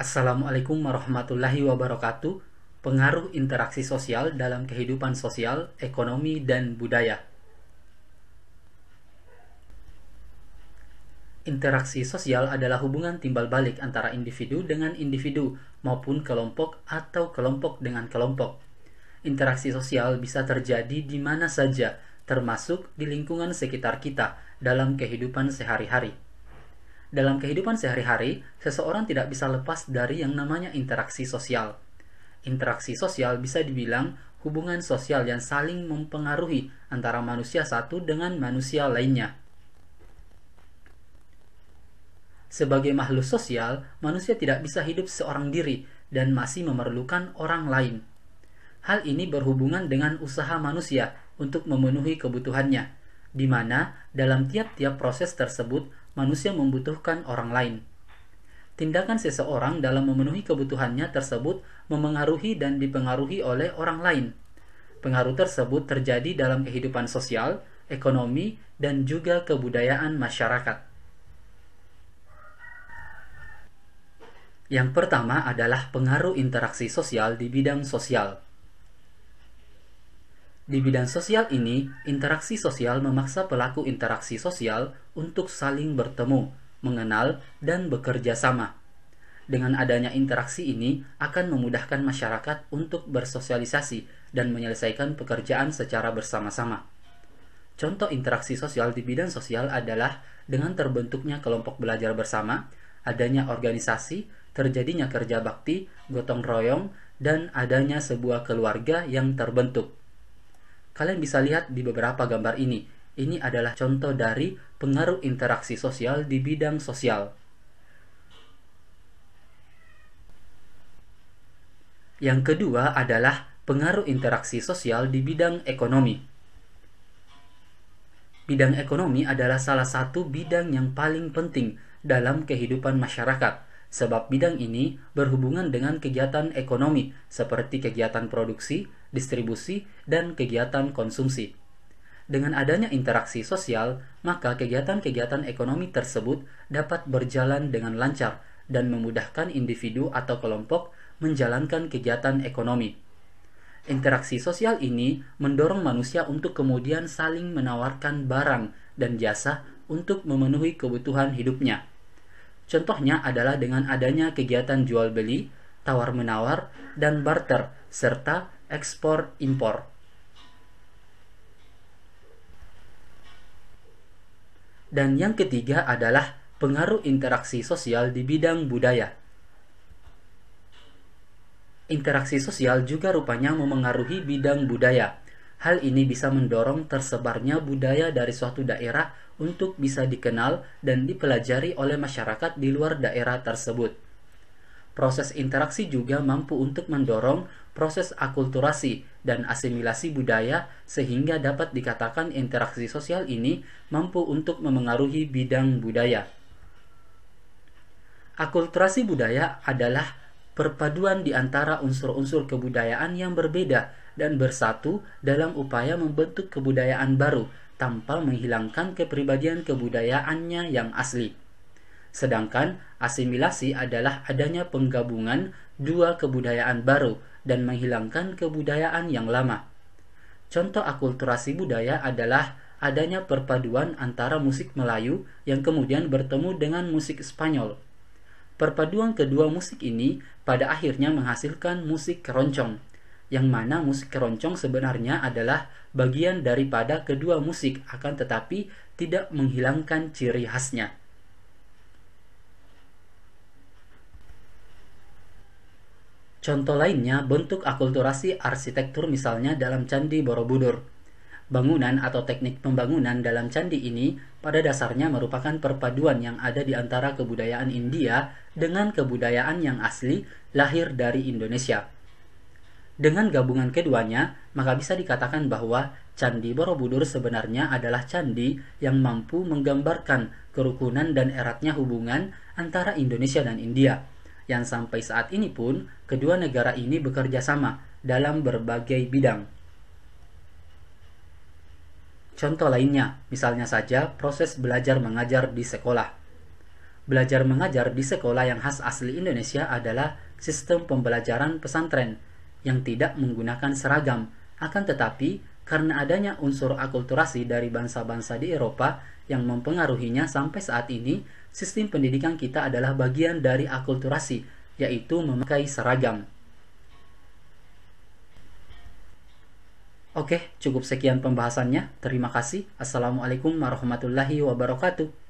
Assalamualaikum warahmatullahi wabarakatuh. Pengaruh interaksi sosial dalam kehidupan sosial, ekonomi, dan budaya. Interaksi sosial adalah hubungan timbal balik antara individu dengan individu maupun kelompok atau kelompok dengan kelompok. Interaksi sosial bisa terjadi di mana saja, termasuk di lingkungan sekitar kita dalam kehidupan sehari-hari. Dalam kehidupan sehari-hari, seseorang tidak bisa lepas dari yang namanya interaksi sosial. Interaksi sosial bisa dibilang hubungan sosial yang saling mempengaruhi antara manusia satu dengan manusia lainnya. Sebagai makhluk sosial, manusia tidak bisa hidup seorang diri dan masih memerlukan orang lain. Hal ini berhubungan dengan usaha manusia untuk memenuhi kebutuhannya, di mana dalam tiap-tiap proses tersebut manusia membutuhkan orang lain. Tindakan seseorang dalam memenuhi kebutuhannya tersebut memengaruhi dan dipengaruhi oleh orang lain. Pengaruh tersebut terjadi dalam kehidupan sosial, ekonomi, dan juga kebudayaan masyarakat. Yang pertama adalah pengaruh interaksi sosial di bidang sosial. Di bidang sosial ini, interaksi sosial memaksa pelaku interaksi sosial untuk saling bertemu, mengenal, dan bekerja sama. Dengan adanya interaksi ini akan memudahkan masyarakat untuk bersosialisasi dan menyelesaikan pekerjaan secara bersama-sama. Contoh interaksi sosial di bidang sosial adalah dengan terbentuknya kelompok belajar bersama, adanya organisasi, terjadinya kerja bakti, gotong royong, dan adanya sebuah keluarga yang terbentuk. Kalian bisa lihat di beberapa gambar ini. Ini adalah contoh dari pengaruh interaksi sosial di bidang sosial. Yang kedua adalah pengaruh interaksi sosial di bidang ekonomi. Bidang ekonomi adalah salah satu bidang yang paling penting dalam kehidupan masyarakat, sebab bidang ini berhubungan dengan kegiatan ekonomi seperti kegiatan produksi, distribusi, dan kegiatan konsumsi. Dengan adanya interaksi sosial, maka kegiatan-kegiatan ekonomi tersebut dapat berjalan dengan lancar dan memudahkan individu atau kelompok menjalankan kegiatan ekonomi. Interaksi sosial ini mendorong manusia untuk kemudian saling menawarkan barang dan jasa untuk memenuhi kebutuhan hidupnya. Contohnya adalah dengan adanya kegiatan jual beli, tawar-menawar, dan barter, serta ekspor-impor. Dan yang ketiga adalah pengaruh interaksi sosial di bidang budaya. Interaksi sosial juga rupanya memengaruhi bidang budaya. Hal ini bisa mendorong tersebarnya budaya dari suatu daerah untuk bisa dikenal dan dipelajari oleh masyarakat di luar daerah tersebut. Proses interaksi juga mampu untuk mendorong proses akulturasi dan asimilasi budaya sehingga dapat dikatakan interaksi sosial ini mampu untuk memengaruhi bidang budaya. Akulturasi budaya adalah perpaduan di antara unsur-unsur kebudayaan yang berbeda dan bersatu dalam upaya membentuk kebudayaan baru tanpa menghilangkan kepribadian kebudayaannya yang asli. Sedangkan asimilasi adalah adanya penggabungan dua kebudayaan baru dan menghilangkan kebudayaan yang lama. Contoh akulturasi budaya adalah adanya perpaduan antara musik Melayu yang kemudian bertemu dengan musik Spanyol. Perpaduan kedua musik ini pada akhirnya menghasilkan musik keroncong, yang mana musik keroncong sebenarnya adalah bagian daripada kedua musik akan tetapi tidak menghilangkan ciri khasnya. Contoh lainnya bentuk akulturasi arsitektur misalnya dalam Candi Borobudur. Bangunan atau teknik pembangunan dalam candi ini pada dasarnya merupakan perpaduan yang ada di antara kebudayaan India dengan kebudayaan yang asli lahir dari Indonesia. Dengan gabungan keduanya, maka bisa dikatakan bahwa Candi Borobudur sebenarnya adalah candi yang mampu menggambarkan kerukunan dan eratnya hubungan antara Indonesia dan India, yang sampai saat ini pun kedua negara ini bekerja sama dalam berbagai bidang. Contoh lainnya, misalnya saja proses belajar mengajar di sekolah. Belajar mengajar di sekolah yang khas asli Indonesia adalah sistem pembelajaran pesantren yang tidak menggunakan seragam. Akan tetapi, karena adanya unsur akulturasi dari bangsa-bangsa di Eropa yang mempengaruhinya sampai saat ini, sistem pendidikan kita adalah bagian dari akulturasi, yaitu memakai seragam. Oke, cukup sekian pembahasannya. Terima kasih. Assalamualaikum warahmatullahi wabarakatuh.